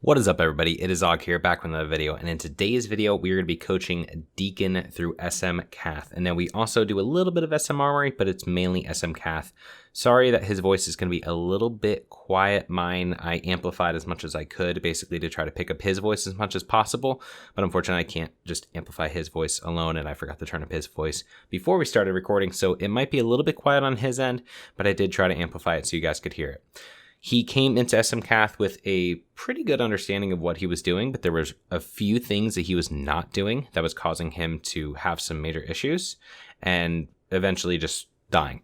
What is up, everybody? It is Og here, back with another video, and in today's video, we are going to be coaching Deakon through SM Cath, and then we also do a little bit of SM Armory, but it's mainly SM Cath. Sorry that his voice is going to be a little bit quiet. Mine, I amplified as much as I could, basically to try to pick up his voice as much as possible, but unfortunately, I can't just amplify his voice alone, and I forgot to turn up his voice before we started recording, so it might be a little bit quiet on his end, but I did try to amplify it so you guys could hear it. He came into SM Cath with a pretty good understanding of what he was doing, but there was a few things that he was not doing that was causing him to have some major issues and eventually just dying.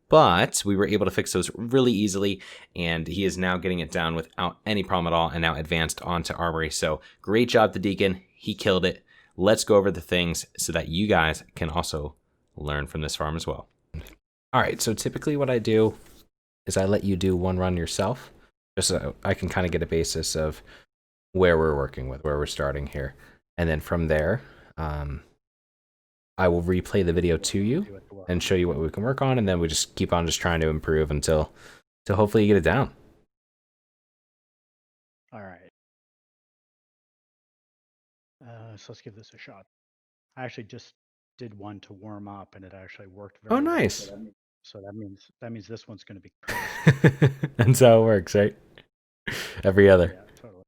But we were able to fix those really easily, and he is now getting it down without any problem at all and now advanced onto Armory. So great job to Deakon. He killed it. Let's go over the things so that you guys can also learn from this farm as well. All right, so typically what I do is I let you do one run yourself, just so I can kind of get a basis of where we're working with, where we're starting here. And then from there, I will replay the video to you and show you what we can work on, and then we just keep on just trying to improve until hopefully you get it down. All right. So let's give this a shot. I actually just did one to warm up, and it actually worked very well. Nice. So that means this one's going to be crazy. That's how it works, right? Every other. Yeah, totally.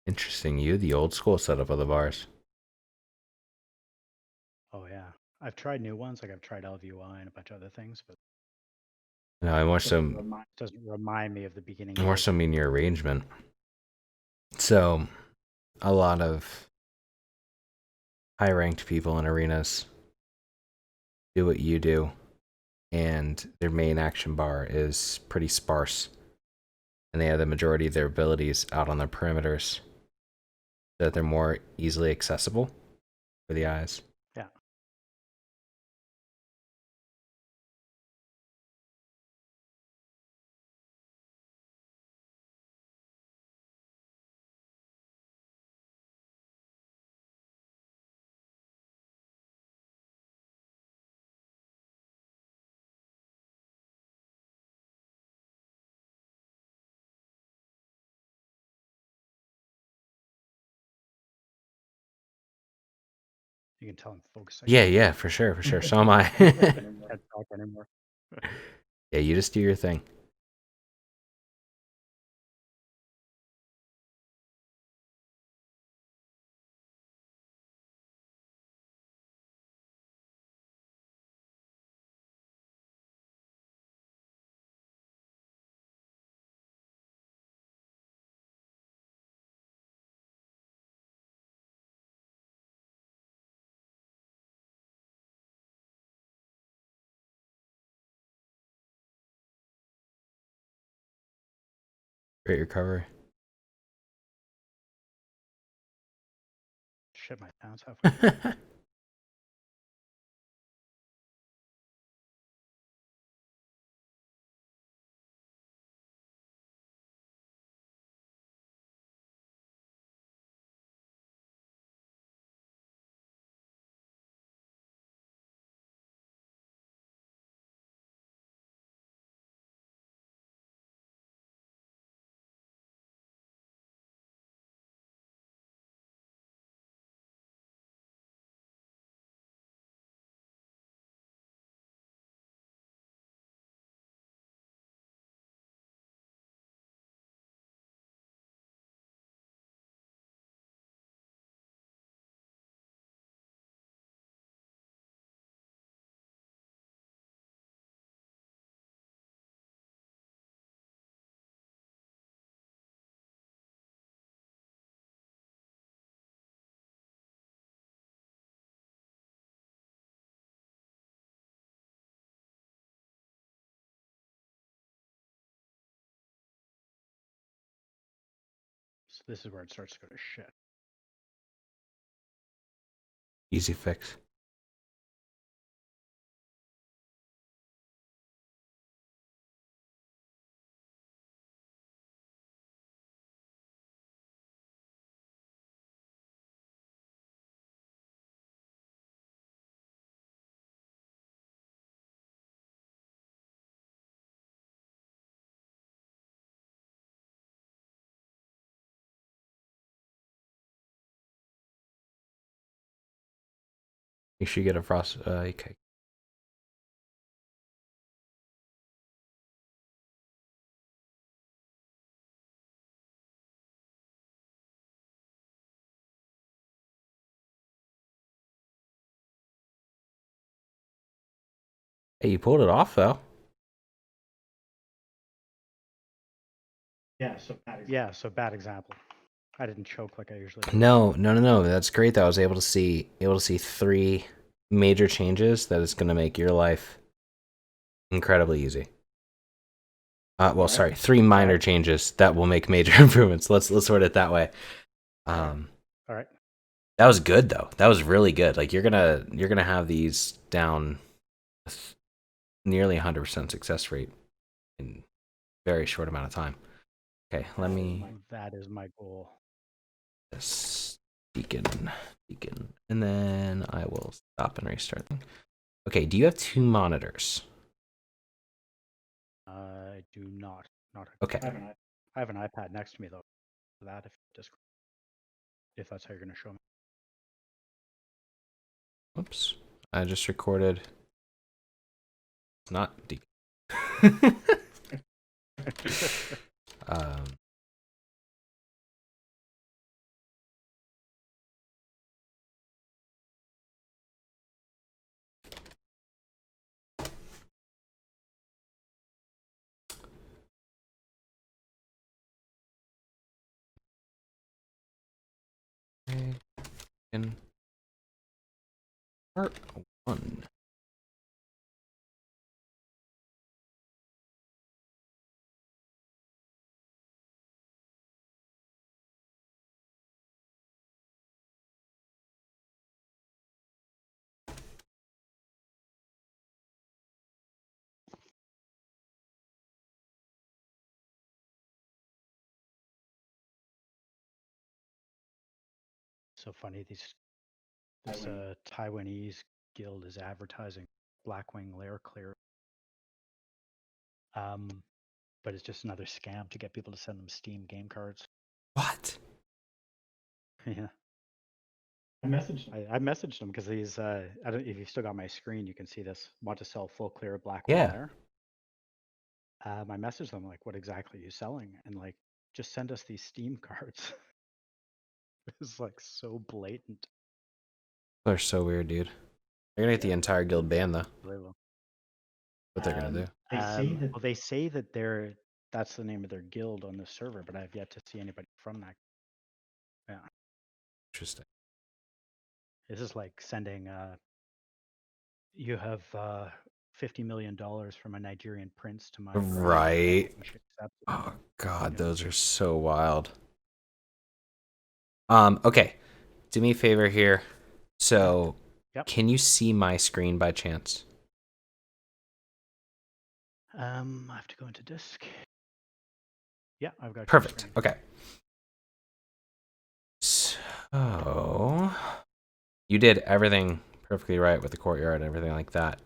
Interesting. You, the old school setup of the bars. Oh yeah, I've tried new ones, like I've tried LVUI and a bunch of other things, but No, I more doesn't remind me of the beginning. more so mean your arrangement. So, a lot of high-ranked people in arenas do what you do, and their main action bar is pretty sparse, and they have the majority of their abilities out on their perimeters, so that they're more easily accessible for the eyes. Yeah. You can tell I'm focusing. Yeah, for sure. So am I. Can't talk anymore. Yeah, you just do your thing. Great recovery. Shit my pants halfway. So this is where it starts to go to shit. Easy fix. Make sure you get a frost. Okay. Hey, you pulled it off though. Yeah, so bad example. I didn't choke like I usually do. No. That's great though. I was able to see 3 major changes that is going to make your life incredibly easy. Well, sorry, 3 minor changes that will make major improvements. Let's sort it that way. All right. That was good though. That was really good. Like you're gonna have these down with nearly 100% success rate in a very short amount of time. Okay, let me. That is my goal. Yes, Deakon, and then I will stop and restart. Okay, do you have 2 monitors? I do not. Not. Okay. I have an iPad next to me though. For that, if that's how you're gonna show me. Whoops. I just recorded. It's not Deakon. um. In part 1. So funny. This Taiwanese guild is advertising Blackwing Lair Clear. But it's just another scam to get people to send them Steam game cards. What? Yeah. I messaged him because he's I don't if you still got my screen, you can see this. Want to sell full clear Blackwing Lair? I messaged them like, what exactly are you selling? And like, just send us these Steam cards. It's like so blatant. They're so weird, dude. They're gonna get the entire guild banned though. What they're gonna do? Well, they say that that's the name of their guild on the server, but I've yet to see anybody from that. Yeah. Interesting. This is like sending you have $50 million from a Nigerian prince to my Right. You should accept it. Oh god, those are so wild. Okay. Do me a favor here. So, can you see my screen by chance? I have to go into disk. Yeah, I've got. Perfect. Okay. So, you did everything perfectly right with the courtyard and everything like that.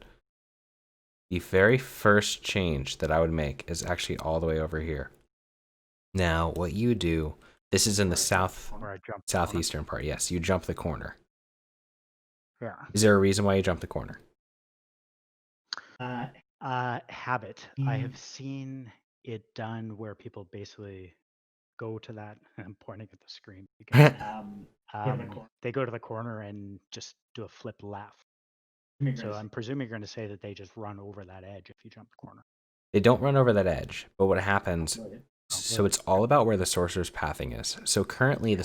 The very first change that I would make is actually all the way over here. Now, what you do, this is in the southeastern part. Yes, you jump the corner. Yeah. Is there a reason why you jump the corner? Habit. I have seen it done where people basically go to that. I'm pointing at the screen because they go to the corner and just do a flip left. So I'm presuming you're going to say that they just run over that edge if you jump the corner. They don't run over that edge, but what happens? So it's all about where the sorcerer's pathing is. So currently, the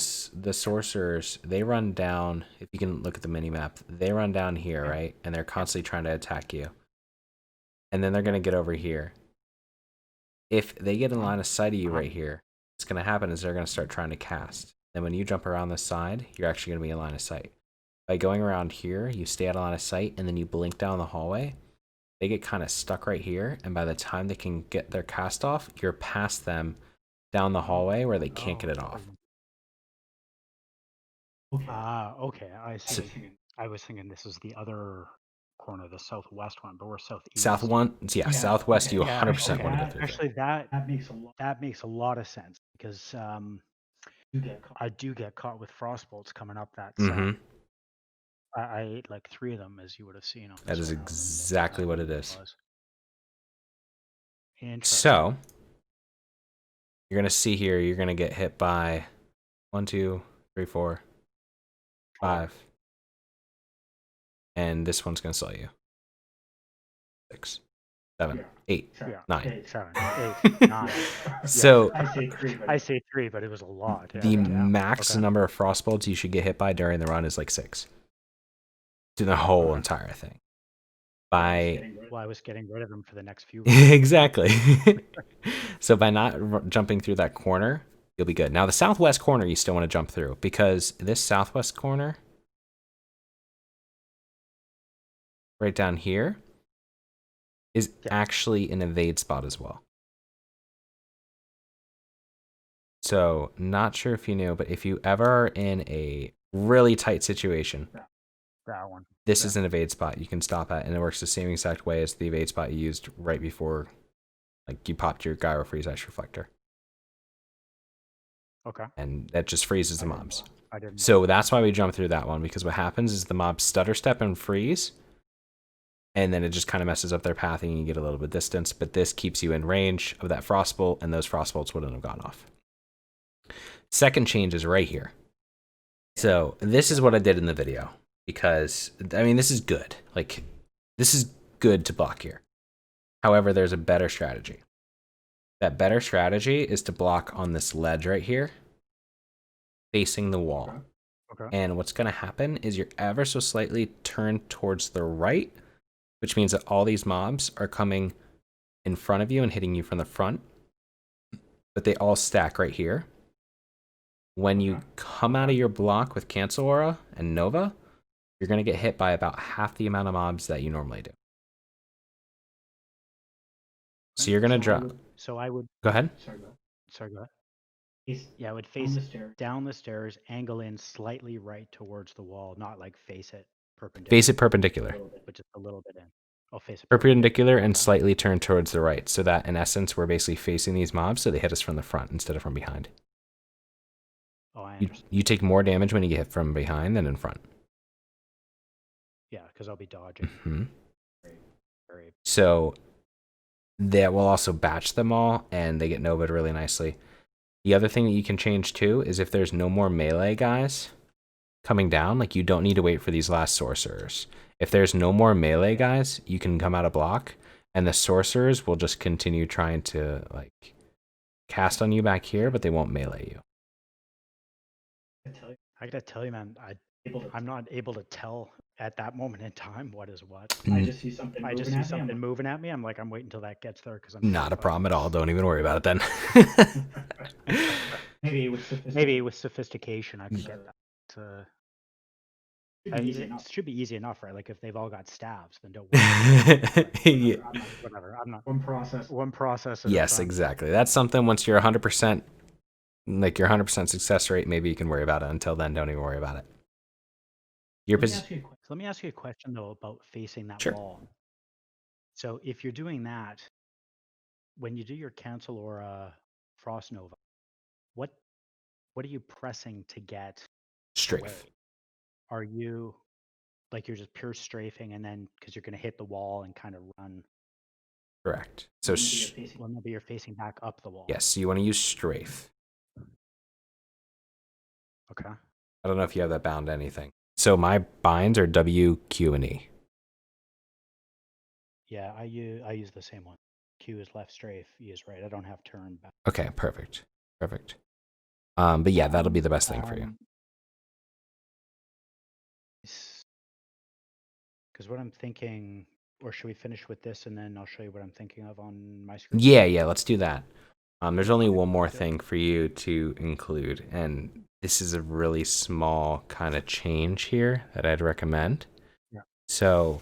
sorcerers, they run down. If you can look at the mini map, they run down here, right? And they're constantly trying to attack you. And then they're gonna get over here. If they get in line of sight of you right here, what's gonna happen is they're gonna start trying to cast. Then when you jump around the side, you're actually gonna be in line of sight. By going around here, you stay out of line of sight, and then you blink down the hallway. They get kind of stuck right here, and by the time they can get their cast off, you're past them down the hallway where they can't get it off. Okay. I see. I was thinking this is the other corner, the southwest one, but we're southeast. Southwest. You 100% want to go through. Actually, that makes a lot of sense because I do get caught with frostbolts coming up that side. I ate like 3 of them, as you would have seen on That this is one. exactly what it is. Interesting. So you're gonna see here, you're gonna get hit by 1, 2, 3, 4, 5, and this one's gonna slow you. 6, 7, 8, 9. 7, 8, 9. So I say 3, but it was a lot. Yeah. the max number of frost bolts you should get hit by during the run is like 6. To the whole entire thing. Well, I was getting rid of them for the next few. Exactly. So by not jumping through that corner, you'll be good. Now the southwest corner you still want to jump through, because this southwest corner right down here is actually an evade spot as well. So not sure if you knew, but if you ever are in a really tight situation, that one. This is an evade spot you can stop at, and it works the same exact way as the evade spot you used right before, like, you popped your Gyro Freeze Ice Reflector. Okay. And that just freezes the mobs. I didn't. So that's why we jump through that one, because what happens is the mobs stutter step and freeze, and then it just kind of messes up their pathing and you get a little bit of distance, but this keeps you in range of that Frostbolt, and those Frostbolts wouldn't have gone off. Second change is right here. So this is what I did in the video, because, I mean, this is good. Like, this is good to block here. However, there's a better strategy. That better strategy is to block on this ledge right here, facing the wall. Okay. And what's going to happen is you're ever so slightly turned towards the right, which means that all these mobs are coming in front of you and hitting you from the front, but they all stack right here. When you come out of your block with Cancel Aura and Nova, you're going to get hit by about half the amount of mobs that you normally do. So you're going to drop. So I would. Go ahead. Sorry, go ahead. Yeah, I would face down the stairs, angle in slightly right towards the wall, not like face it perpendicular. Face it perpendicular. But just a little bit in. I'll face it perpendicular and slightly turn towards the right, so that in essence we're basically facing these mobs, so they hit us from the front instead of from behind. Oh, I understand. You take more damage when you get hit from behind than in front. Yeah, because I'll be dodging. Mm-hmm. So that will also batch them all, and they get Nova'd really nicely. The other thing that you can change too is if there's no more melee guys coming down, like, you don't need to wait for these last sorcerers. If there's no more melee guys, you can come out of block, and the sorcerers will just continue trying to, like, cast on you back here, but they won't melee you. I gotta tell you, man, I'm not able to tell at that moment in time what is what. I just see something moving at me. I'm like, I'm waiting until that gets there, because I'm not a problem at all. Don't even worry about it then. Maybe with sophistication, I could get that. It should be easy enough, right? Like, if they've all got staves, then don't worry. Whatever. I'm not. One process. Yes, exactly. That's something, once you're 100%, like your 100% success rate, maybe you can worry about it. Until then, don't even worry about it. Let me ask you a question, though, about facing that wall. So if you're doing that, when you do your Cancel Aura Frost Nova, what are you pressing to get strafe? Away? Are you, like, you're just pure strafing, and then because you're going to hit the wall and kind of run? Correct. So maybe you're facing back up the wall. Yes, you want to use strafe. Okay. I don't know if you have that bound to anything. So my binds are W, Q, and E. Yeah, I use the same one. Q is left strafe, E is right. I don't have turn back. Okay, perfect. But yeah, that'll be the best thing for you. Because what I'm thinking, or should we finish with this and then I'll show you what I'm thinking of on my screen? Yeah, let's do that. There's only one more thing for you to include, and this is a really small kind of change here that I'd recommend. Yeah. So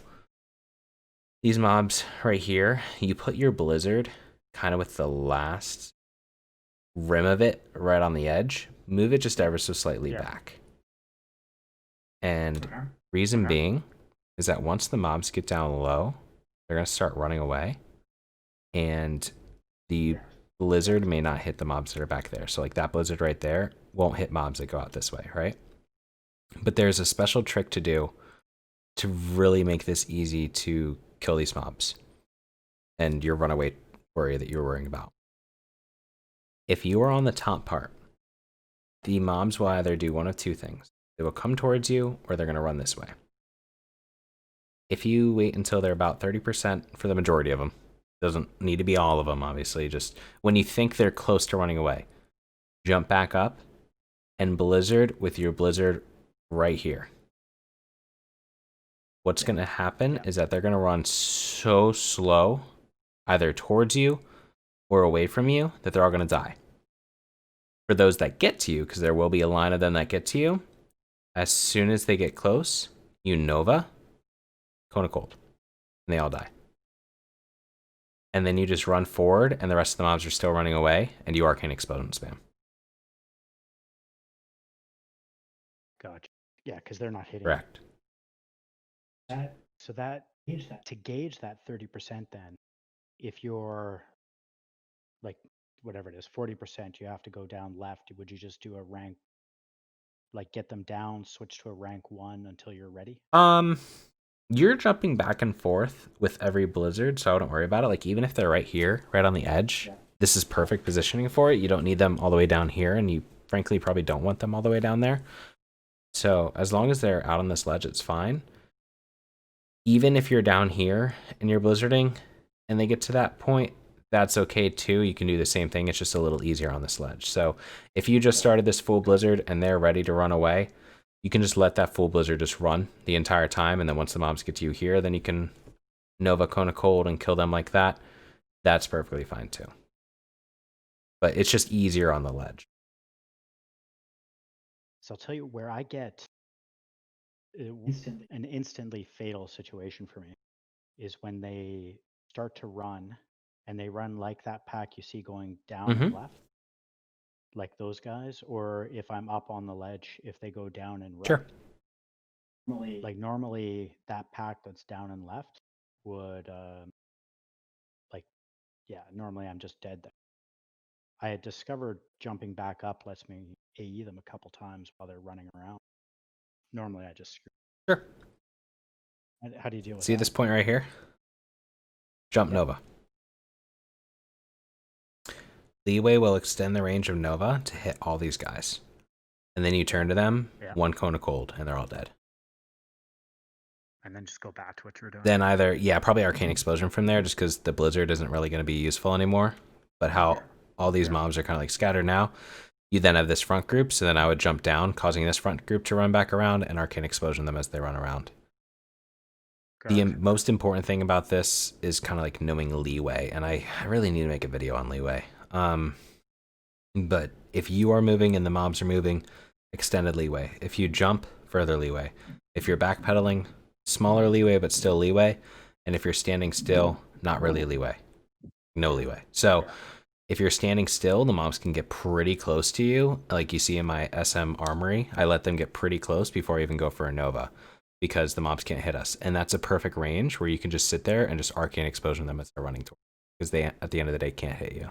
these mobs right here, you put your blizzard kind of with the last rim of it right on the edge. Move it just ever so slightly back. And reason being is that once the mobs get down low, they're going to start running away, and the blizzard may not hit the mobs that are back there. So like that blizzard right there won't hit mobs that go out this way, right? But there's a special trick to do to really make this easy to kill these mobs and your runaway worry that you're worrying about. If you are on the top part, the mobs will either do one of two things. They will come towards you, or they're going to run this way. If you wait until they're about 30% for the majority of them, doesn't need to be all of them, obviously, just when you think they're close to running away, jump back up and blizzard with your blizzard right here. What's going to happen is that they're going to run so slow, either towards you or away from you, that they're all going to die. For those that get to you, because there will be a line of them that get to you, as soon as they get close, you Nova, Cone of Cold, and they all die. And then you just run forward, and the rest of the mobs are still running away, and you Arcane Explosion spam. Gotcha. Yeah, because they're not hitting. Correct. So to gauge that 30%, then, if you're like whatever it is, 40%, you have to go down left. Would you just do a rank, like get them down, switch to a rank 1 until you're ready? You're jumping back and forth with every blizzard, so I wouldn't worry about it. Like, even if they're right here, right on the edge, this is perfect positioning for it. You don't need them all the way down here, and you frankly probably don't want them all the way down there. So as long as they're out on this ledge, it's fine. Even if you're down here and you're blizzarding and they get to that point, that's okay too. You can do the same thing. It's just a little easier on this ledge. So if you just started this full blizzard and they're ready to run away, you can just let that full blizzard just run the entire time. And then once the mobs get to you here, then you can Nova Cone of Cold and kill them like that. That's perfectly fine too. But it's just easier on the ledge. So I'll tell you where I get an instantly fatal situation for me is when they start to run, and they run like that pack you see going down and left, like those guys, or if I'm up on the ledge, if they go down and right. Sure. Like normally that pack that's down and left would normally I'm just dead there. I had discovered jumping back up lets me AE them a couple times while they're running around. Normally I just screw. Sure. How do you deal with See that? this point right here? Jump Nova. Leeway will extend the range of Nova to hit all these guys. And then you turn to them, one Cone of Cold, and they're all dead. And then just go back to what you were doing. Then either, probably Arcane Explosion from there, just because the Blizzard isn't really going to be useful anymore. But how all these mobs are kind of like scattered now, you then have this front group, so then I would jump down, causing this front group to run back around, and Arcane Explosion them as they run around. Gotcha. The most important thing about this is kind of like knowing leeway, and I really need to make a video on leeway. But if you are moving and the mobs are moving, extended leeway. If you jump, further leeway. If you're backpedaling, smaller leeway, but still leeway. And if you're standing still, not really leeway. No leeway. So if you're standing still, the mobs can get pretty close to you. Like you see in my SM Armory, I let them get pretty close before I even go for a Nova, because the mobs can't hit us. And that's a perfect range where you can just sit there and just Arcane Explosion them as they're running towards, because they, at the end of the day, can't hit you.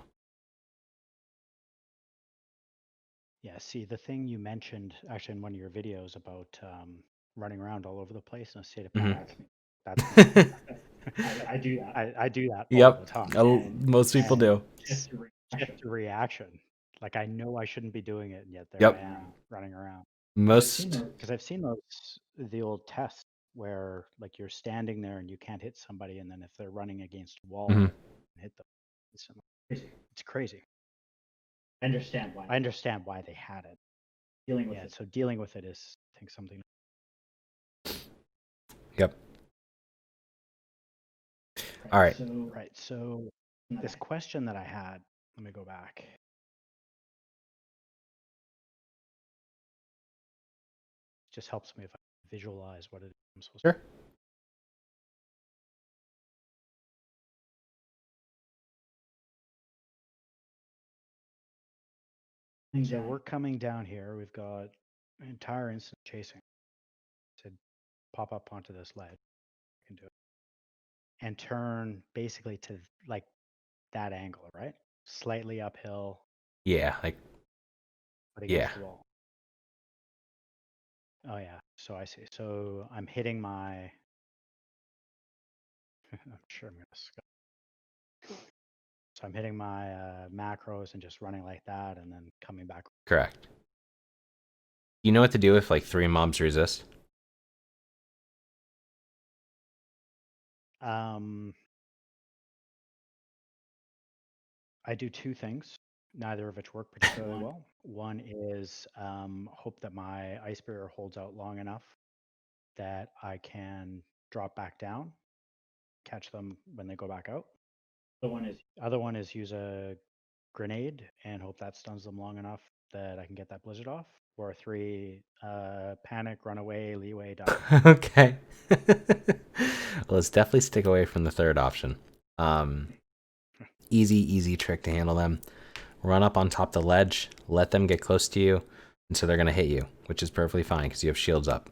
Yeah, see, the thing you mentioned actually in one of your videos about running around all over the place in a state of panic, that's me. I do that. I do that all the time. Most people do. Just a reaction. Like I know I shouldn't be doing it, and yet there I am running around. Because I've seen the old tests where like you're standing there and you can't hit somebody, and then if they're running against a wall, and hit them. It's crazy. I understand why they had it. Dealing with it is, I think, something. Yep. All right. So this question that I had, let me go back. Just helps me if I visualize what it is I'm supposed to do. So we're coming down here. We've got an entire instant chasing. To pop up onto this ledge. I can do it. And turn basically to like that angle, right? Slightly uphill. Yeah, like against the wall. Oh yeah. So I see. So I'm hitting my. I'm sure I'm gonna. So I'm hitting my macros and just running like that, and then coming back. Correct. You know what to do if like 3 mobs resist? I do 2 things, neither of which work particularly well. One is hope that my ice barrier holds out long enough that I can drop back down, catch them when they go back out. Other one is use a grenade and hope that stuns them long enough that I can get that blizzard off. Or 3, panic, run away, leeway, die. Okay. Well, let's definitely stick away from the third option. Easy trick to handle them. Run up on top the ledge, let them get close to you, and so they're going to hit you, which is perfectly fine because you have shields up.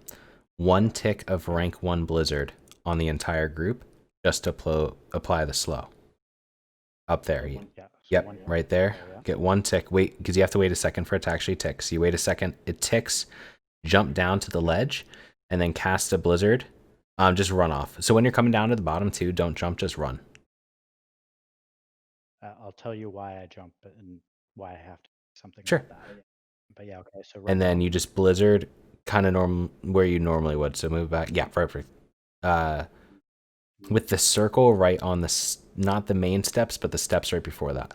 1 tick of rank 1 blizzard on the entire group just to apply the slow. Up there. Yep, right there. Get 1 tick. Wait, because you have to wait a second for it to actually tick. So you wait a second, it ticks, jump down to the ledge, and then cast a blizzard. Just run off. So when you're coming down to the bottom too, don't jump, just run. I'll tell you why I jump and why I have to do something Sure. about that. But yeah, okay. So and then you just blizzard kind of where you normally would. So move back. Yeah, perfect. With the circle right on the, not the main steps, but the steps right before that.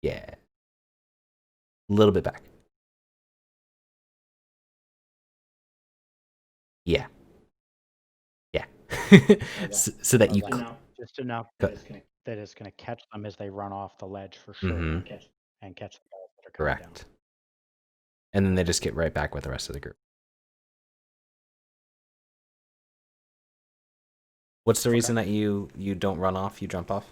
Yeah. A little bit back. Yeah. Yeah. so that you just enough that it's going to catch them as they run off the ledge for sure, and catch the guys that are coming down. Correct. And then they just get right back with the rest of the group. What's the reason that you don't run off, you jump off?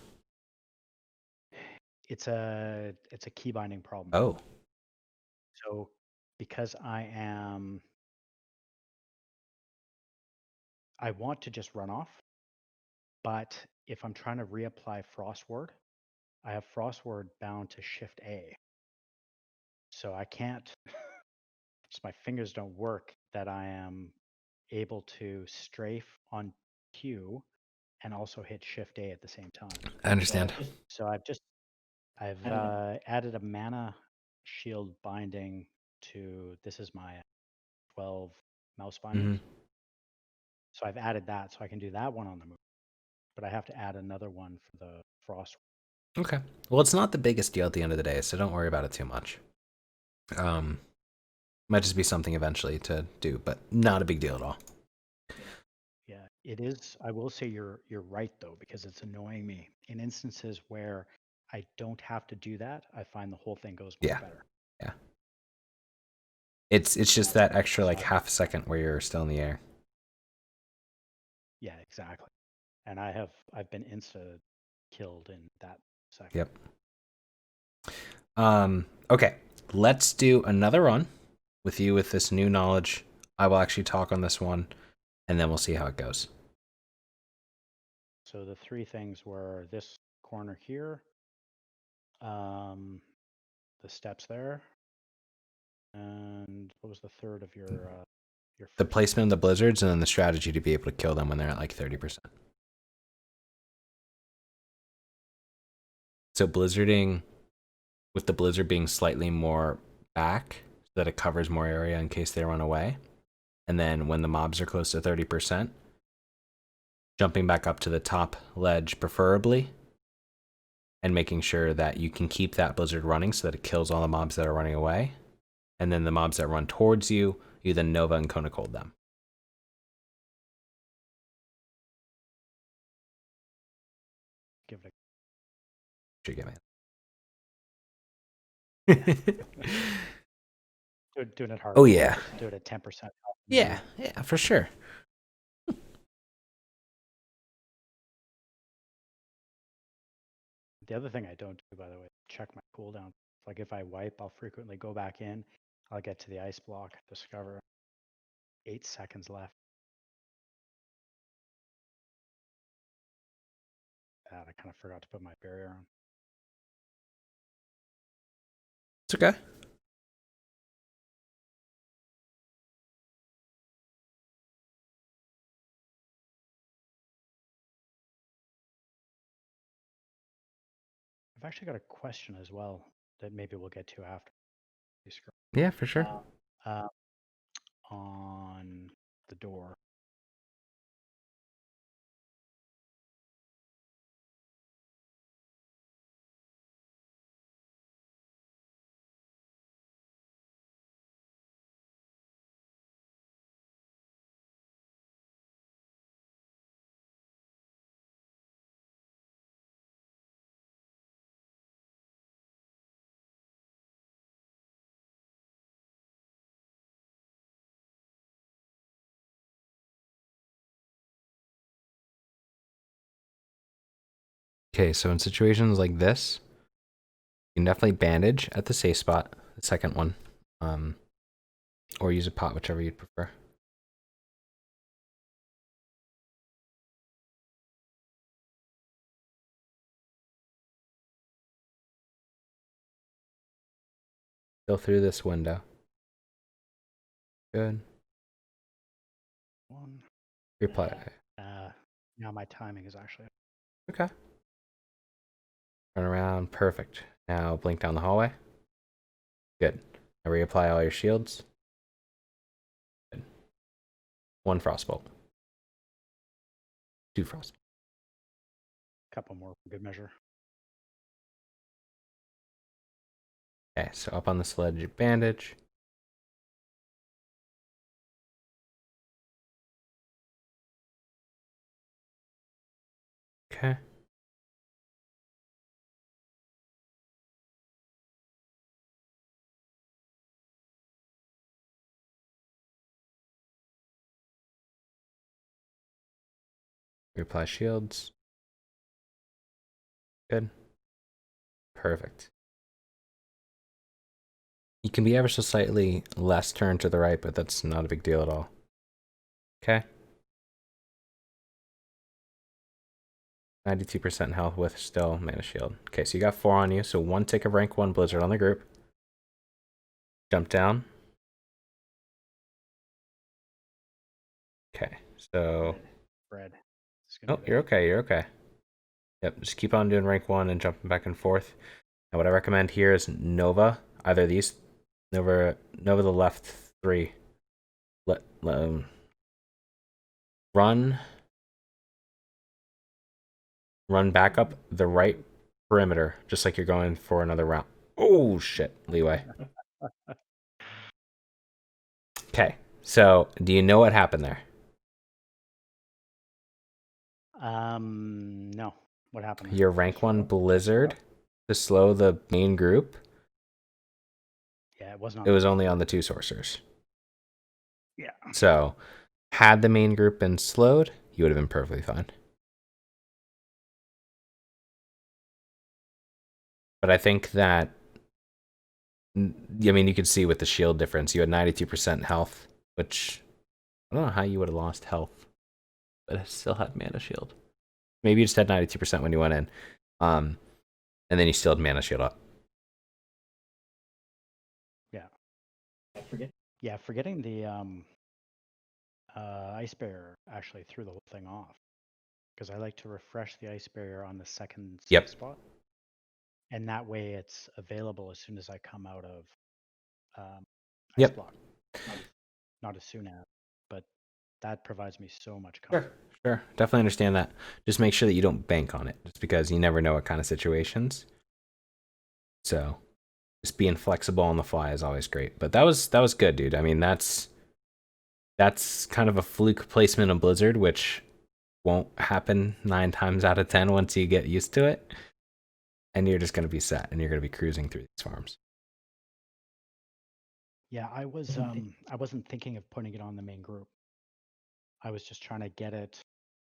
It's a key binding problem. Oh. So because I want to just run off, but if I'm trying to reapply Frost Ward, I have Frost Ward bound to Shift A. So I can't, just my fingers don't work that I am able to strafe on Q and also hit Shift A at the same time. I understand. So I've added a mana shield binding to, this is my 12 mouse bindings. So I've added that so I can do that one on the move, but I have to add another one for the Frost. Okay. Well, it's not the biggest deal at the end of the day, so don't worry about it too much. Might just be something eventually to do, but not a big deal at all. Yeah, it is. I will say you're right though, because it's annoying me in instances where I don't have to do that. I find the whole thing goes much better. Yeah. It's just that extra like half a second where you're still in the air. Yeah, exactly. And I've been insta killed in that second. Yep. Okay. Let's do another run with you with this new knowledge. I will actually talk on this one, and then we'll see how it goes. So the 3 things were this corner here, the steps there, and what was the third of your the placement of the blizzards, and then the strategy to be able to kill them when they're at like 30%. So blizzarding, with the blizzard being slightly more back so that it covers more area in case they run away. And then when the mobs are close to 30%, jumping back up to the top ledge preferably, and making sure that you can keep that blizzard running so that it kills all the mobs that are running away. And then the mobs that run towards you, you then Nova and Kona Cold them. Give it Should get doing it hard. Oh yeah. Do it at 10%. Yeah, for sure. The other thing I don't do, by the way, check my cooldown. Like if I wipe, I'll frequently go back in. I'll get to the ice block, discover 8 seconds left. I kind of forgot to put my barrier on. It's okay. I've actually got a question as well that maybe we'll get to after the screen. Yeah, for sure. On the door. Okay, so in situations like this, you can definitely bandage at the safe spot, the second one, or use a pot, whichever you'd prefer. Go through this window. Good. One. Reply. Now my timing is actually Okay. Turn around. Perfect. Now blink down the hallway. Good. Now reapply all your shields. Good. 1 frostbolt. 2 frostbolt. a couple more for good measure. Okay, so up on the sledge, bandage. Okay. Reapply shields. Good. Perfect. You can be ever so slightly less turned to the right, but that's not a big deal at all. Okay. 92% health with still mana shield. Okay, so you got 4 on you, so 1 tick of rank 1 blizzard on the group. Jump down. Okay, so... Fred. Oh, you're okay, you're okay. Yep, just keep on doing rank 1 and jumping back and forth. And what I recommend here is Nova. Either these, Nova the left 3. Run back up the right perimeter, just like you're going for another round. Oh, shit, leeway. Okay, so do you know what happened there? No. What happened? Your rank 1 blizzard to slow the main group. Yeah, it wasn't. It was only on the 2 sorcerers. Yeah. So, had the main group been slowed, you would have been perfectly fine. But I think that, I mean, you could see with the shield difference, you had 92% health, which I don't know how you would have lost health, but it still had mana shield. Maybe you just had 92% when you went in, and then you still had mana shield up. Yeah. Yeah, forgetting the ice barrier actually threw the whole thing off, because I like to refresh the ice barrier on the second safe spot, and that way it's available as soon as I come out of ice block. Not as soon as, but that provides me so much comfort. Sure. Definitely understand that. Just make sure that you don't bank on it, just because you never know what kind of situations. So, just being flexible on the fly is always great. But that was good, dude. I mean, that's kind of a fluke placement of Blizzard, which won't happen 9 times out of 10 once you get used to it. And you're just going to be set, and you're going to be cruising through these farms. Yeah, I wasn't thinking of putting it on the main group. I was just trying to get it,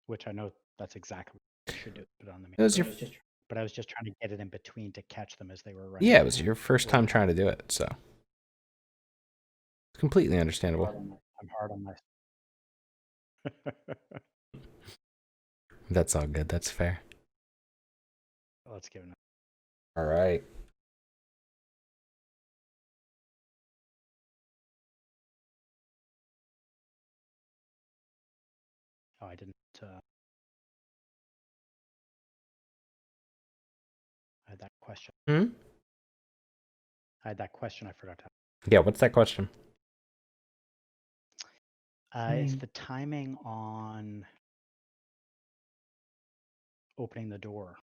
which I know that's exactly what I should do, put it on the main group. But I was just trying to get it in between to catch them as they were running. Yeah, it was your first time trying to do it, so it's completely understandable. I'm hard on myself. That's all good. That's fair. Let's give it. All right. Oh, I didn't. I had that question. question. Hmm? I had that question I forgot to ask. Yeah, what's that question? It's the timing on opening the door.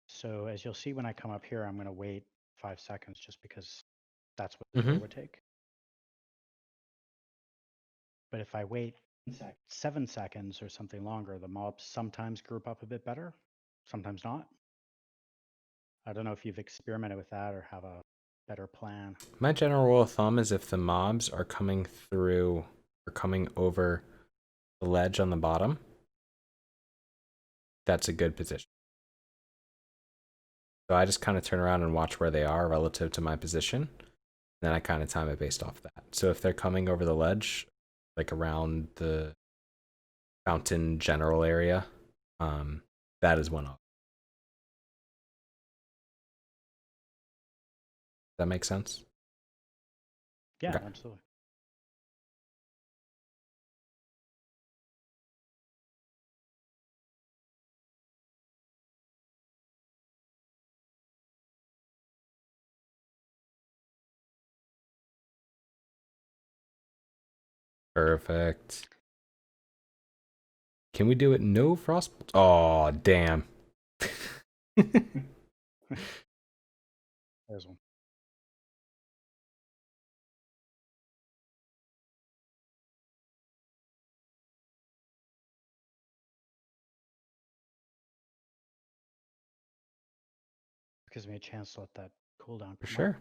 So as you'll see when I come up here, I'm going to wait 5 seconds just because that's what the door would take. But if I wait 7 seconds or something longer, the mobs sometimes group up a bit better, sometimes not. I don't know if you've experimented with that or have a better plan. My general rule of thumb is if the mobs are coming through or coming over the ledge on the bottom, that's a good position. So I just kind of turn around and watch where they are relative to my position. Then I kind of time it based off that. So if they're coming over the ledge, like around the fountain general area, that is one off. Does that make sense? Yeah, Okay. absolutely. Perfect. Can we do it no frost? Oh, damn. There's one. Gives me a chance to let that cooldown For come sure. up.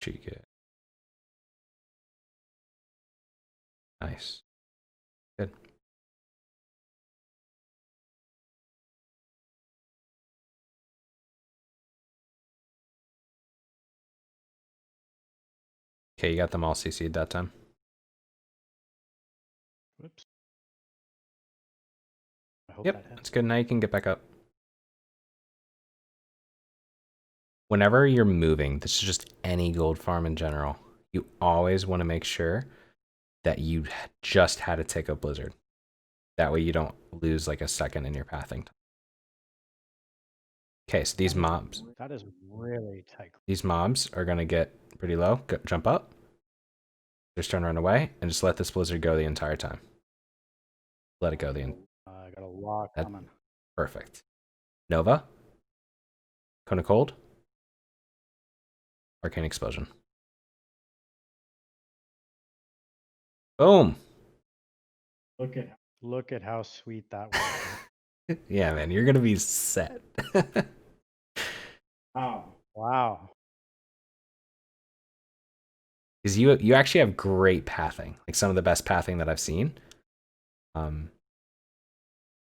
Cheek it. Nice. Good. Okay, you got them all CC'd that time. Whoops. I hope that Yep, hits. that's good. Now you can get back up. Whenever you're moving, this is just any gold farm in general, you always want to make sure that you just had to take a blizzard. That way you don't lose like a second in your pathing. Okay, so these mobs. That is really tight. These mobs are going to get pretty low. Jump up. Just turn around away and just let this blizzard go the entire time. Let it go the entire I got a lot coming. Perfect. Nova. Cone of Cold. Arcane Explosion. Boom. Look at how sweet that was. Yeah, man, you're going to be set. Oh. Wow. Because you actually have great pathing, like some of the best pathing that I've seen.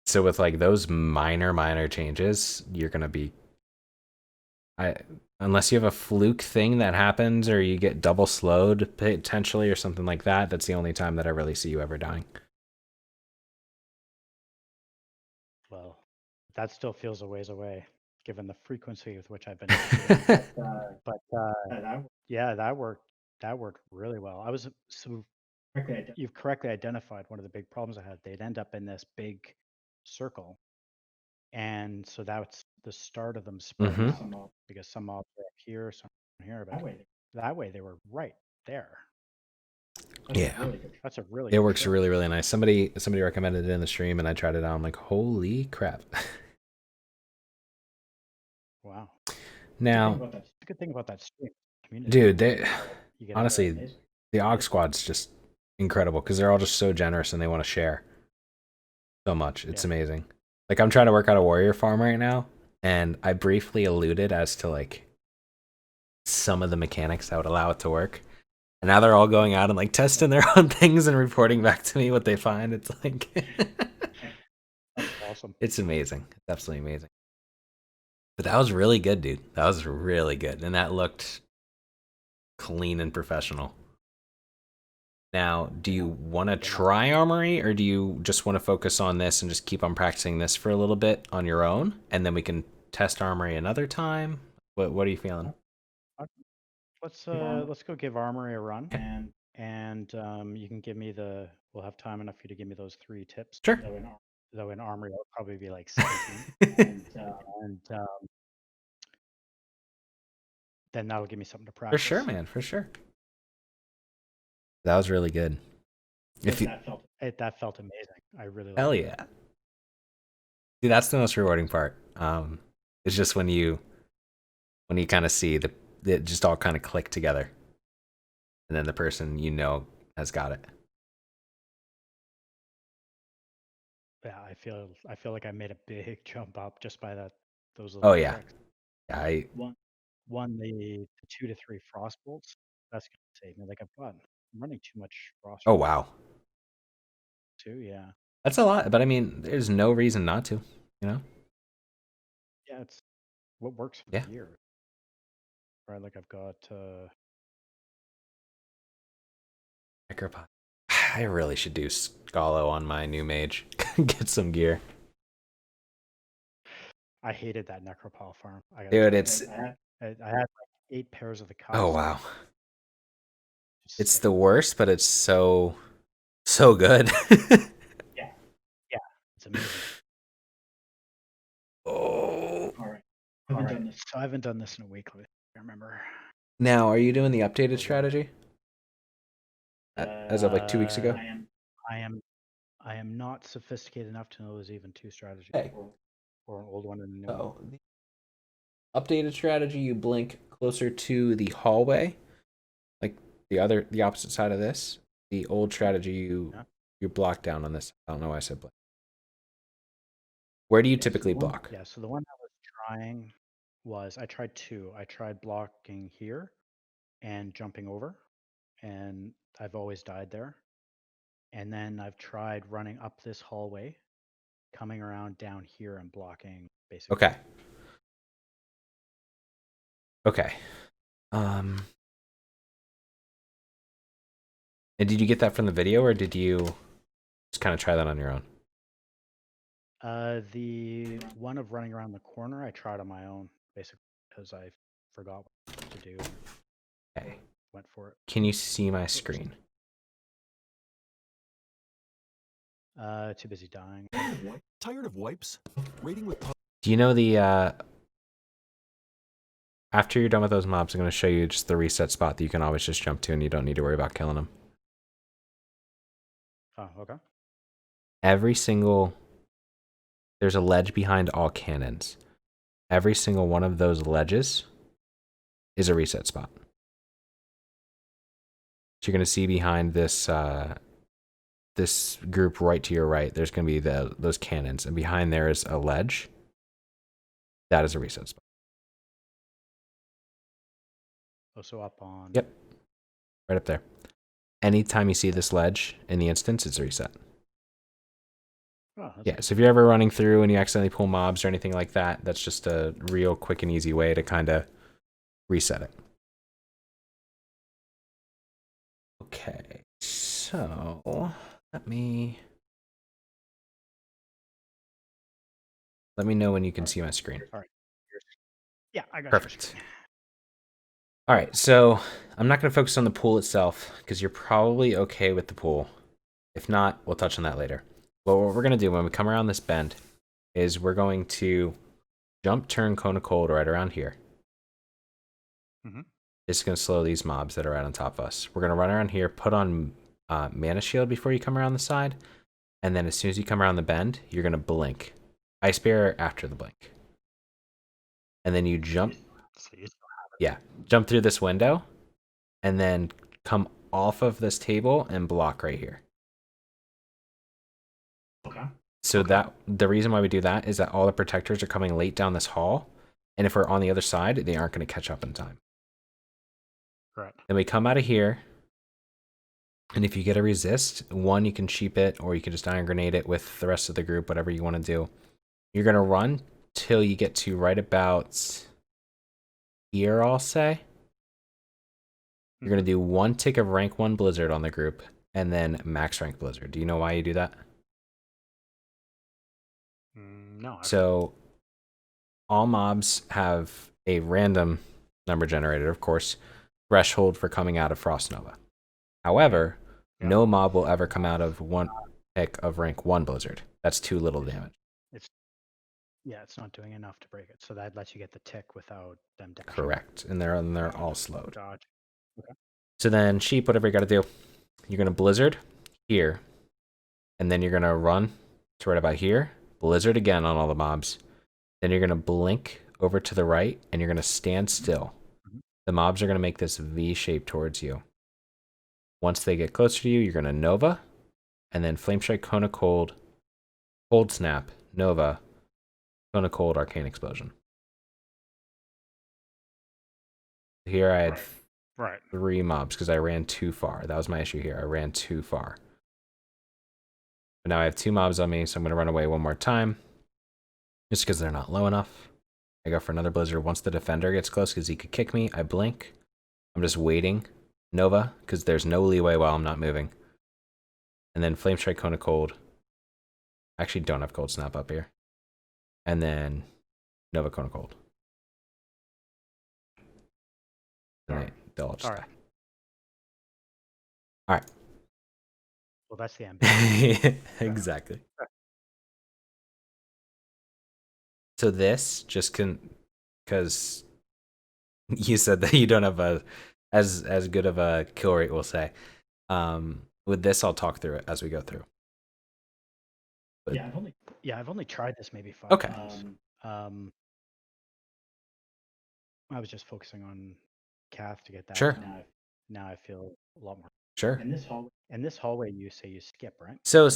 So with like those minor changes, you're gonna be, unless you have a fluke thing that happens or you get double slowed potentially or something like that. That's the only time that I really see you ever dying. Well, that still feels a ways away, given the frequency with which I've been. Yeah, that worked. That worked really well. I was so you've correctly identified one of the big problems I had. They'd end up in this big circle, and so that's the start of them spreading out because some mobs are up here, some here, but that way they were right there. That's a really it works really nice. Somebody recommended it in the stream and I tried it out. I'm like, holy crap. Wow. Now, the good thing about that stream community, dude, honestly, the AUG squad's just incredible because they're all just so generous and they want to share so much. It's amazing. Like I'm trying to work out a warrior farm right now, and I briefly alluded as to like some of the mechanics that would allow it to work. And now they're all going out and like testing their own things and reporting back to me what they find. It's like That's awesome. It's amazing. It's absolutely amazing. But that was really good, dude. That was really good. And that looked clean and professional. Now, do you want to try Armory, or do you just want to focus on this and just keep on practicing this for a little bit on your own, and then we can test Armory another time? What are you feeling? Let's go give Armory a run, and you can give me we'll have time enough for you to give me those 3 tips. Sure. Though in Armory it'll probably be like 17, and then that'll give me something to For practice. sure, man. For sure. That was really good. That felt amazing. I really liked Hell it. yeah. See, that's the most rewarding part. It's just when you kind of see it just all kind of click together, and then the person has got it. Yeah, I feel like I made a big jump up just by those Oh little yeah. tricks. I One the 2 to 3 frost bolts. That's gonna save me. Like I'm running too much frost. Oh wow. Too, yeah. That's a lot, but I mean, there's no reason not to, you know? Yeah, it's what works for Yeah. the gear. Right, like I've got Micropod. I really should do Scalo on my new mage. Get some gear. I hated that Necropile farm. Dude, it's I had like 8 pairs of the cups. oh wow. It's the worst, but it's so good. Yeah, it's amazing. Oh. All right. So I haven't done this in a week. I remember. Now, are you doing the updated strategy? As of like 2 weeks ago? I am not sophisticated enough to know there's even 2 strategies. Hey. Or an old one and a new one. The updated strategy, you blink closer to the hallway, like the opposite side of this. The old strategy, you block down on this. I don't know why I said blink. Where do you typically block? Yeah, so the one I was trying was I tried 2. I tried blocking here and jumping over, and I've always died there. And then I've tried running up this hallway, coming around down here and blocking basically. Okay. Okay. And did you get that from the video, or did you just kind of try that on your own? The one of running around the corner, I tried on my own, basically, because I forgot what to do. Okay. Went for it. Can you see my screen? Too busy dying. Tired of wipes? Rating with Do you know the after you're done with those mobs, I'm going to show you just the reset spot that you can always just jump to and you don't need to worry about killing them. Oh, okay. There's a ledge behind all cannons. Every single one of those ledges is a reset spot. So you're going to see behind this this group right to your right, there's going to be those cannons, and behind there is a ledge. That is a reset spot. Oh, so up on. Yep. Right up there. Anytime you see this ledge in the instance, it's a reset. Oh, yeah, so if you're ever running through and you accidentally pull mobs or anything like that, that's just a real quick and easy way to kind of reset it. Okay, so let me know when you can see my screen. All right. Yeah, I got Perfect. All right, so I'm not going to focus on the pool itself because you're probably okay with the pool. If not, we'll touch on that later. But what we're going to do when we come around this bend is we're going to jump, turn, cone of cold right around here. Mm-hmm. It's going to slow these mobs that are right on top of us. We're going to run around here, put on mana shield before you come around the side. And then as soon as you come around the bend, you're going to blink. Ice Bear after the blink. And then you jump. Yeah, jump through this window. And then come off of this table and block right here. Okay. So that the reason why we do that is that all the protectors are coming late down this hall. And if we're on the other side, they aren't going to catch up in time. Correct. Then we come out of here. And if you get a resist, one, you can cheap it, or you can just iron grenade it with the rest of the group, whatever you want to do. You're going to run till you get to right about here, I'll say. You're going to do 1 tick of rank 1 Blizzard on the group, and then max rank Blizzard. Do you know why you do that? No. So all mobs have a random number generator, of course, threshold for coming out of Frost Nova. However, no mob will ever come out of one tick of rank 1 Blizzard. That's too little damage. It's not doing enough to break it. So that lets you get the tick without them dashing. Correct. And they're all slowed. Dodge. Okay. So then sheep, whatever you gotta do, you're gonna Blizzard here, and then you're gonna run to right about here, Blizzard again on all the mobs. Then you're gonna blink over to the right, and you're gonna stand still. The mobs are gonna make this V shape towards you. Once they get closer to you, you're gonna Nova, and then Flame Strike, Cone of Cold, Cold Snap, Nova, Cone of Cold, Arcane Explosion. Here I had Right. 3 mobs because I ran too far. That was my issue here. I ran too far. But now I have 2 mobs on me, so I'm going to run away one more time. Just because they're not low enough. I go for another Blizzard. Once the defender gets close because he could kick me, I blink. I'm just waiting. Nova, because there's no leeway while I'm not moving. And then Flame Strike, Cone of Cold. I actually don't have Cold Snap up here. And then Nova, Cone of Cold. And they'll all just die. All right. Well, that's the ambition. Exactly. So this just because you said that you don't have as good of a kill rate, we'll say. With this, I'll talk through it as we go through. But, I've only tried this maybe 5 okay. times. I was just focusing on Cath to get that. Sure. Now I feel a lot more. Sure. In this hallway, you say you skip, right? So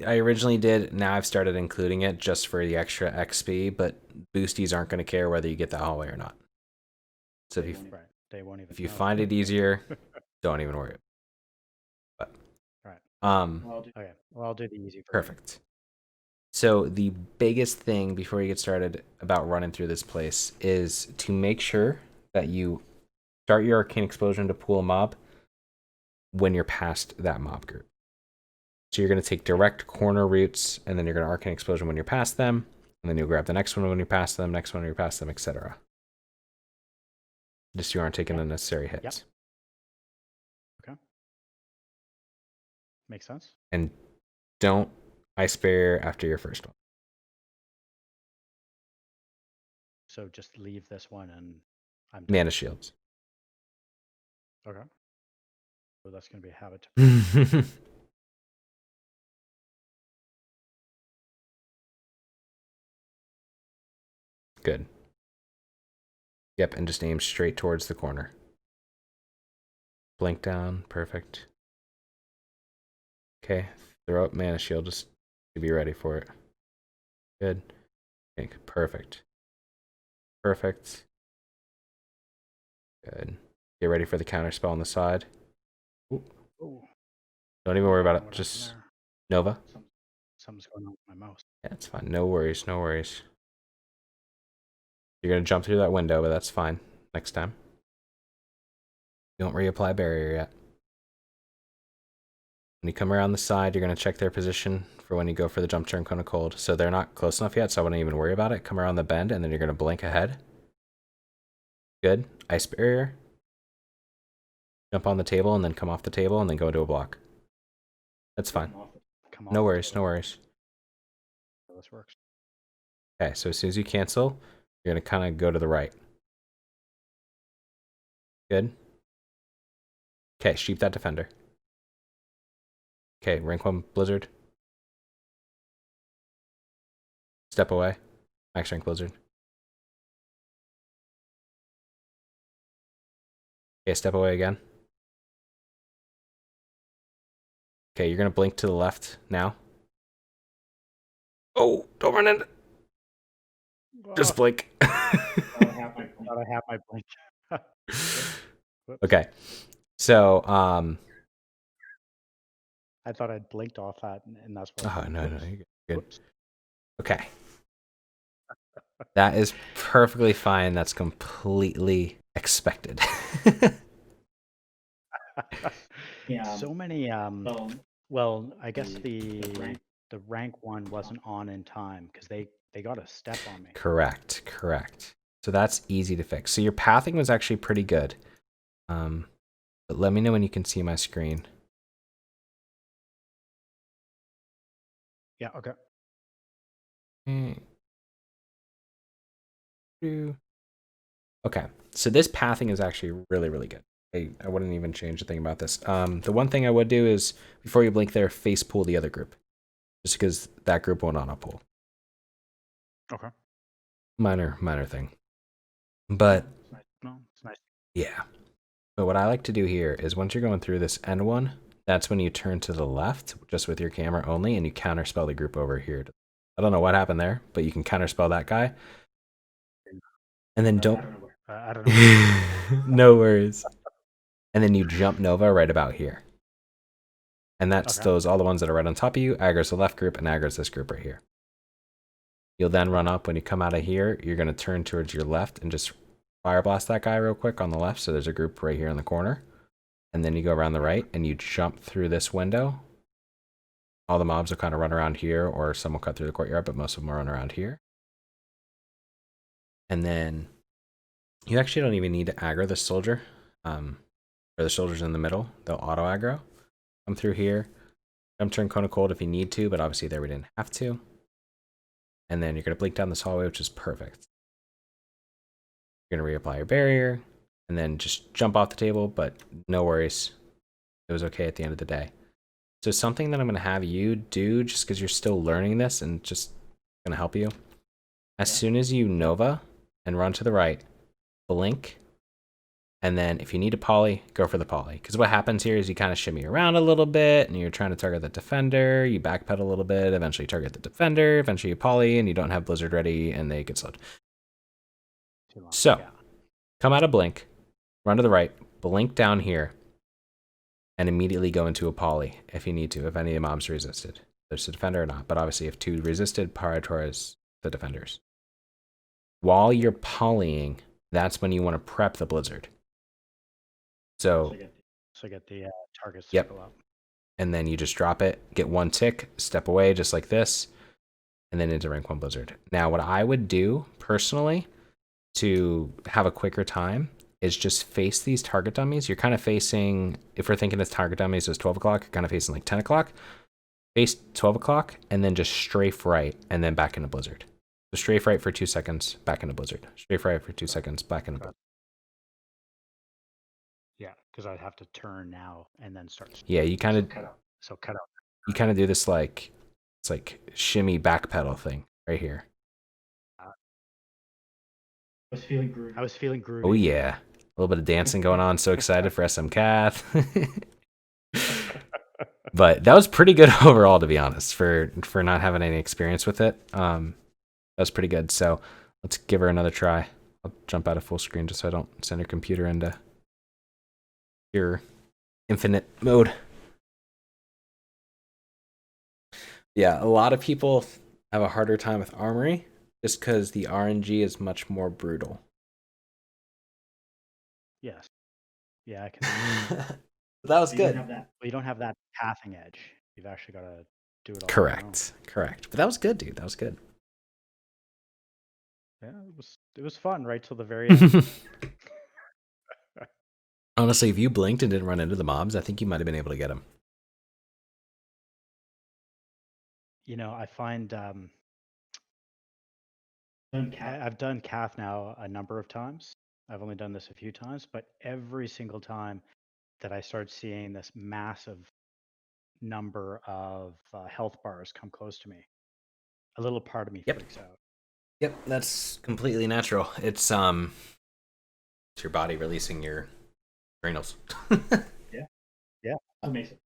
I originally did. Now I've started including it just for the extra XP, but boosties aren't going to care whether you get that hallway or not. So they won't even. If you find it easier, don't even worry. But okay. Well, I'll do the easy version. Perfect. So the biggest thing before you get started about running through this place is to make sure that you start your Arcane Explosion to pull a mob when you're past that mob group. So you're going to take direct corner routes, and then you're going to Arcane Explosion when you're past them, and then you'll grab the next one when you're past them, next one when you're past them, etc. Just so you aren't taking unnecessary hits. Yep. Okay. Makes sense. And don't Ice Barrier after your first one. So just leave this one and I'm done. Mana Shields. Okay. So that's going to be a habit. Good. Yep, and just aim straight towards the corner. Blink down. Perfect. Okay. Throw up Mana Shield just to be ready for it. Good. Okay, perfect. Perfect. Good. Get ready for the counter spell on the side. Ooh. Don't even worry about it. Just Nova. Something's going on with my mouse. Yeah, it's fine. No worries. No worries. You're going to jump through that window, but that's fine. Next time. You don't reapply barrier yet. When you come around the side, you're going to check their position for when you go for the jump turn Cone of Cold. So they're not close enough yet, so I wouldn't even worry about it. Come around the bend, and then you're going to blink ahead. Good. Ice Barrier. Jump on the table, and then come off the table, and then go into a block. That's fine. No worries, no worries. This works. Okay, so as soon as you cancel, you're going to kind of go to the right. Good. Okay, sheep that defender. Okay, rank 1 Blizzard. Step away. Max rank Blizzard. Okay, step away again. Okay, you're going to blink to the left now. Oh, don't run in. Just blink. I have my blink. Okay. So, I thought I'd blinked off that, and that's what. Oh, no, you're good. Whoops. Okay. That is perfectly fine. That's completely expected. So many. Well, I guess the rank 1 wasn't on in time because they they got a step on me. Correct. So that's easy to fix. So your pathing was actually pretty good. But let me know when you can see my screen. Yeah, okay. Okay, so this pathing is actually really, really good. I wouldn't even change a thing about this. The one thing I would do is, before you blink there, face pull the other group. Just because that group won't auto pull. Okay. Minor thing. But, It's nice. No, it's nice. yeah. But what I like to do here is once you're going through this end one, that's when you turn to the left, just with your camera only, and you counterspell the group over here. I don't know what happened there, but you can counterspell that guy. And then don't... I don't know. No worries. And then you jump Nova right about here. And that's those, all the ones that are right on top of you. Aggro's the left group, and Aggro's this group right here. You'll then run up. When you come out of here, you're going to turn towards your left and just fire blast that guy real quick on the left. So there's a group right here in the corner. And then you go around the right, and you jump through this window. All the mobs will kind of run around here, or some will cut through the courtyard, but most of them will run around here. And then you actually don't even need to aggro the soldier. Or the soldiers in the middle. They'll auto aggro. Come through here. Jump turn Cone of Cold if you need to, but obviously there we didn't have to. And then you're going to blink down this hallway, which is perfect. You're going to reapply your barrier, and then just jump off the table, but no worries. It was okay at the end of the day. So something that I'm going to have you do, just because you're still learning this and just going to help you. As soon as you Nova and run to the right, blink. And then if you need a poly, go for the poly. Because what happens here is you kind of shimmy around a little bit, and you're trying to target the defender. You backpedal a little bit, eventually target the defender, eventually you poly, and you don't have Blizzard ready, and they get slowed. So, come out of blink, run to the right, blink down here, and immediately go into a poly if you need to, if any of the mobs resisted. There's a defender or not, but obviously if two resisted, prioritize the defenders. While you're polying, that's when you want to prep the Blizzard. So get the targets yep. to go up. And then you just drop it, get one tick, step away just like this, and then into rank 1 Blizzard. Now, what I would do personally to have a quicker time is just face these target dummies. You're kind of facing, if we're thinking this target dummies is 12 o'clock, you're kind of facing like 10 o'clock. Face 12 o'clock, and then just strafe right, and then back into Blizzard. So strafe right for 2 seconds, back into Blizzard. Strafe right for 2 seconds, back into Blizzard. Yeah, because I'd have to turn now and then start. Yeah, you kind of cut out. You kind of do this like it's like shimmy backpedal thing right here. I was feeling groovy. Oh yeah, a little bit of dancing going on. So excited for SM Cath. But that was pretty good overall, to be honest, for not having any experience with it. That was pretty good. So let's give her another try. I'll jump out of full screen just so I don't send her computer into your infinite mode. Yeah, a lot of people have a harder time with Armory just because the RNG is much more brutal. Yes. Yeah, I can. That was good. You don't have that pathing edge. You've actually got to do it all. Correct. But that was good, dude. That was good. Yeah, it was fun right till the very end. Honestly, if you blinked and didn't run into the mobs, I think you might have been able to get them. You know, I find I've done Cath now a number of times. I've only done this a few times, but every single time that I start seeing this massive number of health bars come close to me, a little part of me freaks out. Yep, that's completely natural. It's your body releasing your adrenals. Yeah.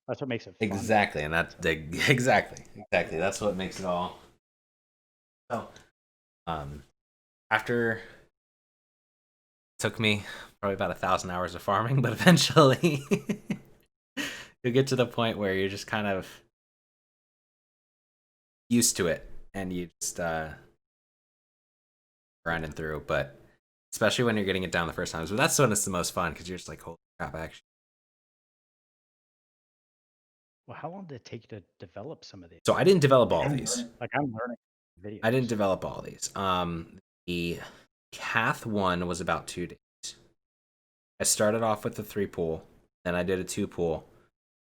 That's what makes it fun. Exactly, and exactly. That's what makes it all. So, after it took me probably about 1,000 hours of farming, but eventually you'll get to the point where you're just kind of used to it, and you just grinding through. But especially when you're getting it down the first time, so that's when it's the most fun because you're just like, holy crap, actually. Well, how long did it take you to develop some of these? So I didn't develop all of these. Like I'm learning. videos. I didn't develop all these. The Cath one was about 2 days. I started off with the 3 pool, then I did a 2 pool,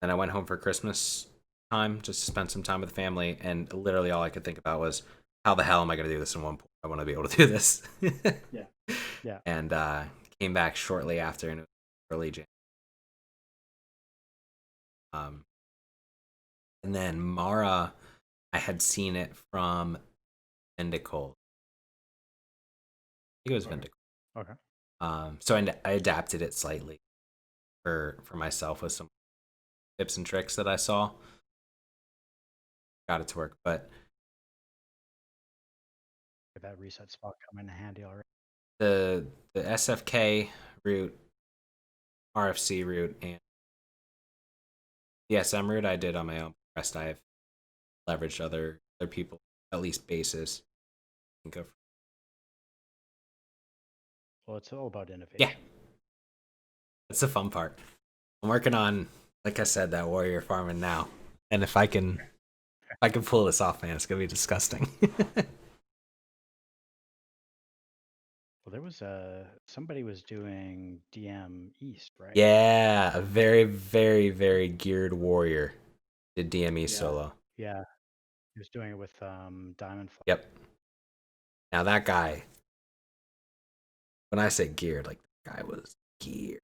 then I went home for Christmas time just to spend some time with the family, and literally all I could think about was, how the hell am I going to do this in 1 pool? I want to be able to do this. Yeah. And came back shortly after, and it was early January. And then Mara, I had seen it from Vindical. I think it was Vindical. Okay. So I adapted it slightly for myself with some tips and tricks that I saw. Got it to work, but That reset spot come in handy already. the SFK route, RFC route, and the SM route I did on my own. The rest I have leveraged other people, at least bases. Think of. Well, it's all about innovation. Yeah, that's the fun part. I'm working on, like I said, that warrior farming now, and if I can pull this off, man, it's gonna be disgusting. Well, there was somebody was doing DM East, right? Yeah, a very, very, very geared warrior did DME solo. Yeah, he was doing it with Diamond. Yep. Now that guy, when I say geared, like, the guy was geared.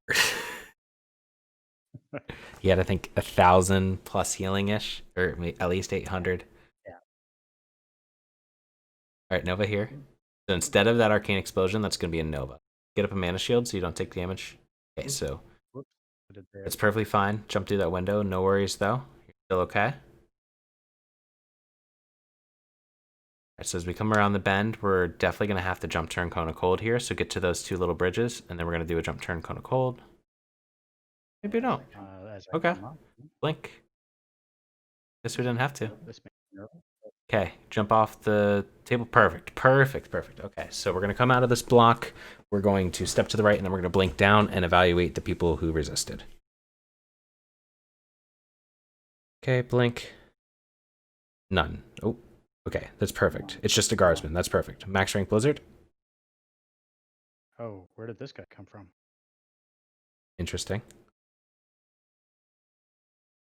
He had, I think, 1,000 plus healing ish, or at least 800. Yeah. All right, Nova here. So instead of that arcane explosion, that's going to be a Nova. Get up a mana shield so you don't take damage. Okay, so it's perfectly fine. Jump through that window. No worries, though. You're still okay. All right, so as we come around the bend, we're definitely going to have to jump turn Cone of Cold here. So get to those 2 little bridges, and then we're going to do a jump turn Cone of Cold. Maybe don't. Okay. Blink. Guess we didn't have to. Okay, jump off the table. Perfect. Okay, so we're going to come out of this block. We're going to step to the right, and then we're going to blink down and evaluate the people who resisted. Okay, blink. None. Oh, okay, that's perfect. It's just a guardsman. That's perfect. Max rank Blizzard. Oh, where did this guy come from? Interesting.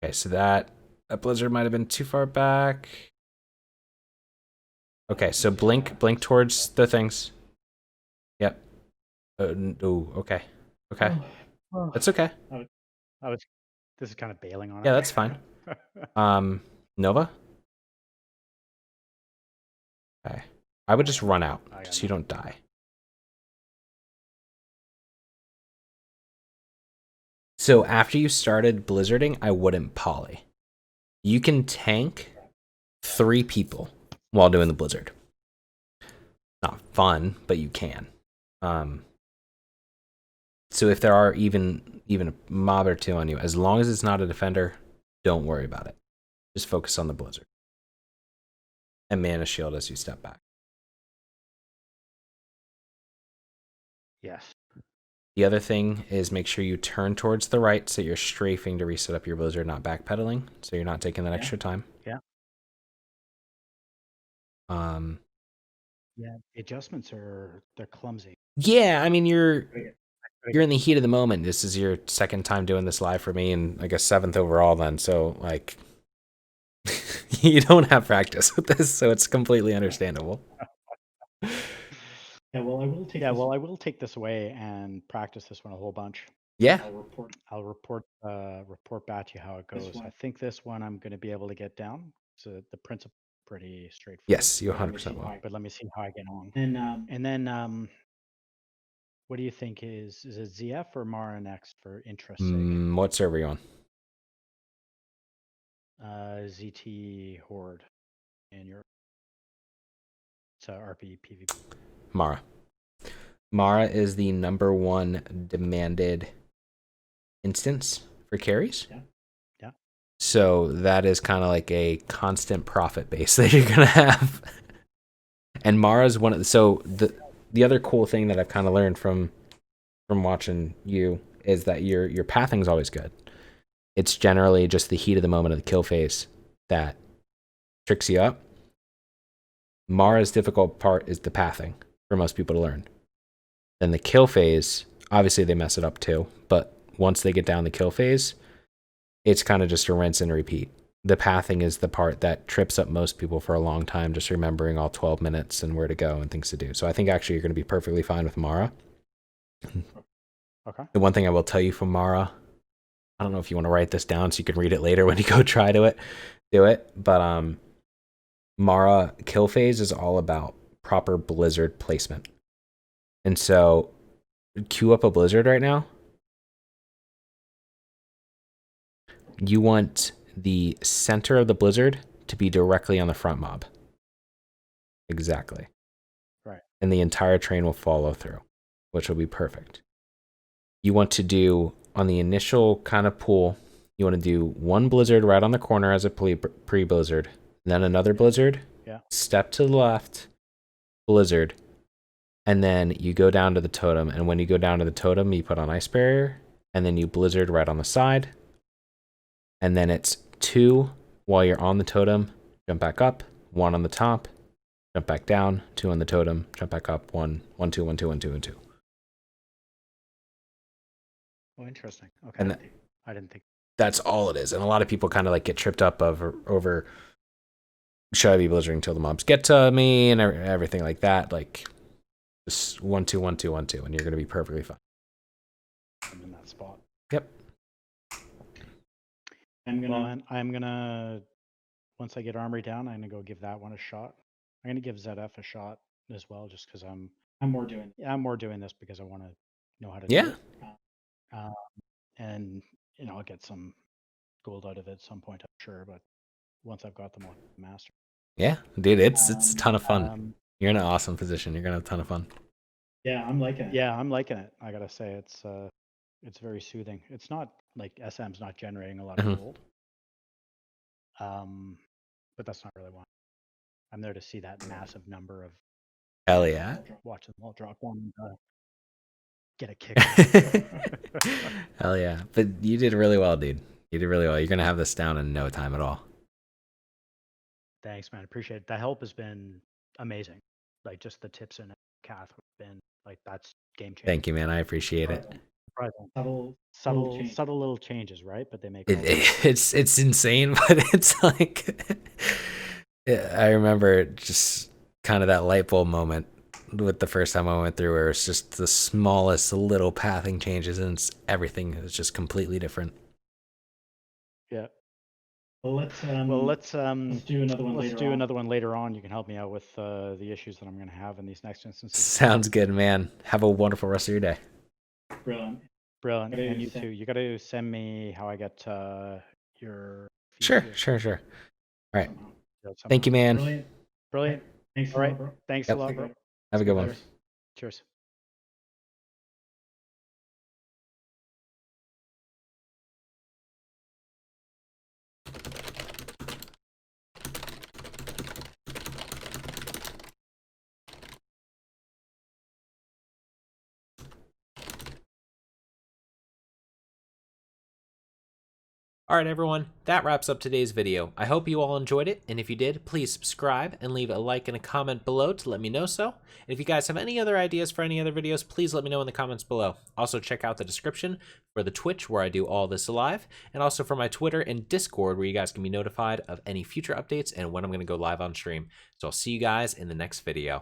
Okay, so that Blizzard might have been too far back. Okay, so blink towards the things. Yep. Oh, okay. That's okay. This is kind of bailing on it. Yeah, that's fine. Nova? Okay. I would just run out, so you don't die. So after you started blizzarding, I wouldn't poly. You can tank 3 people while doing the blizzard. Not fun, but you can. So if there are even a mob or 2 on you, as long as it's not a defender, don't worry about it. Just focus on the blizzard. And mana shield as you step back. Yes. The other thing is make sure you turn towards the right so you're strafing to reset up your blizzard, not backpedaling, so you're not taking that extra time. Yeah. Yeah, the adjustments they're clumsy. Yeah, I mean you're in the heat of the moment. This is your 2nd time doing this live for me, and I guess 7th overall then, so like you don't have practice with this, so it's completely understandable. Yeah, well, I will take this away and practice this one a whole bunch. Yeah. I'll report back to you how it goes. I think this one I'm going to be able to get down. So the principle pretty straightforward. Yes, you 100% will. But let me see how I get on. And then what do you think is it ZF or Mara next for interest sake? What server are you on? ZT Horde in Europe. It's RP PvP. Mara is the #1 demanded instance for carries. Yeah. So that is kind of like a constant profit base that you're gonna have. And Mara's one of the, so the other cool thing that I've kind of learned from watching you is that your pathing is always good. It's generally just the heat of the moment of the kill phase that tricks you up. Mara's difficult part is the pathing for most people to learn. Then the kill phase, obviously they mess it up too, but once they get down the kill phase, it's kind of just a rinse and repeat. The pathing is the part that trips up most people for a long time, just remembering all 12 minutes and where to go and things to do. So I think actually you're going to be perfectly fine with Mara. Okay. The one thing I will tell you from Mara, I don't know if you want to write this down so you can read it later when you go try to do it, but Mara kill phase is all about proper blizzard placement. And so queue up a blizzard right now. You want the center of the blizzard to be directly on the front mob. Exactly. Right. And the entire train will follow through, which will be perfect. You want to do, on the initial kind of pool, you want to do one blizzard right on the corner as a pre-blizzard, then another blizzard, step to the left, blizzard, and then you go down to the totem. And when you go down to the totem, you put on ice barrier, and then you blizzard right on the side. And then it's 2 while you're on the totem, jump back up, 1 on the top, jump back down, 2 on the totem, jump back up, 1, 1, 2, 1, 2, 1, 2, and 2. Oh, interesting. Okay. And I didn't think. That's all it is. And a lot of people kind of like get tripped up over should I be blizzarding until the mobs get to me and everything like that. Like just 1, 2, 1, 2, 1, 2, and you're going to be perfectly fine. I'm in that spot. Yep. I'm gonna once I get Armory down, I'm gonna go give that one a shot. I'm gonna give ZF a shot as well, just because I'm more doing this because I want to know how to do it. And I'll get some gold out of it at some point, I'm sure. But once I've got them all mastered. Yeah, dude, it's a ton of fun. You're in an awesome position. You're gonna have a ton of fun. Yeah, I'm liking it. Yeah, I'm liking it. I gotta say, it's very soothing. It's not like SM's not generating a lot of gold. But that's not really why. I'm there to see that massive number of. Hell yeah. Watch them all drop one and get a kick. Hell yeah. But you did really well, dude. You did really well. You're gonna have this down in no time at all. Thanks, man. Appreciate it. The help has been amazing. Like just the tips in Cath have been like that's game changing. Thank you, man. I apprate it. Subtle little changes, right? But they make it's insane, but it's like I remember just kind of that light bulb moment with the first time I went through where it's just the smallest little pathing changes and everything is just completely different. Yeah. Well, let's do another one. Let's do another one later on. You can help me out with the issues that I'm going to have in these next instances. Sounds good, man. Have a wonderful rest of your day. Brilliant. And you too. You got to send me how I get your. Sure. All right. Thank you, man. Brilliant. Thanks. All right. Bro. Thanks a lot, bro. Have a good one. Cheers. Alright everyone, that wraps up today's video. I hope you all enjoyed it, and if you did, please subscribe and leave a like and a comment below to let me know so. And if you guys have any other ideas for any other videos, please let me know in the comments below. Also check out the description for the Twitch where I do all this live, and also for my Twitter and Discord where you guys can be notified of any future updates and when I'm going to go live on stream. So I'll see you guys in the next video.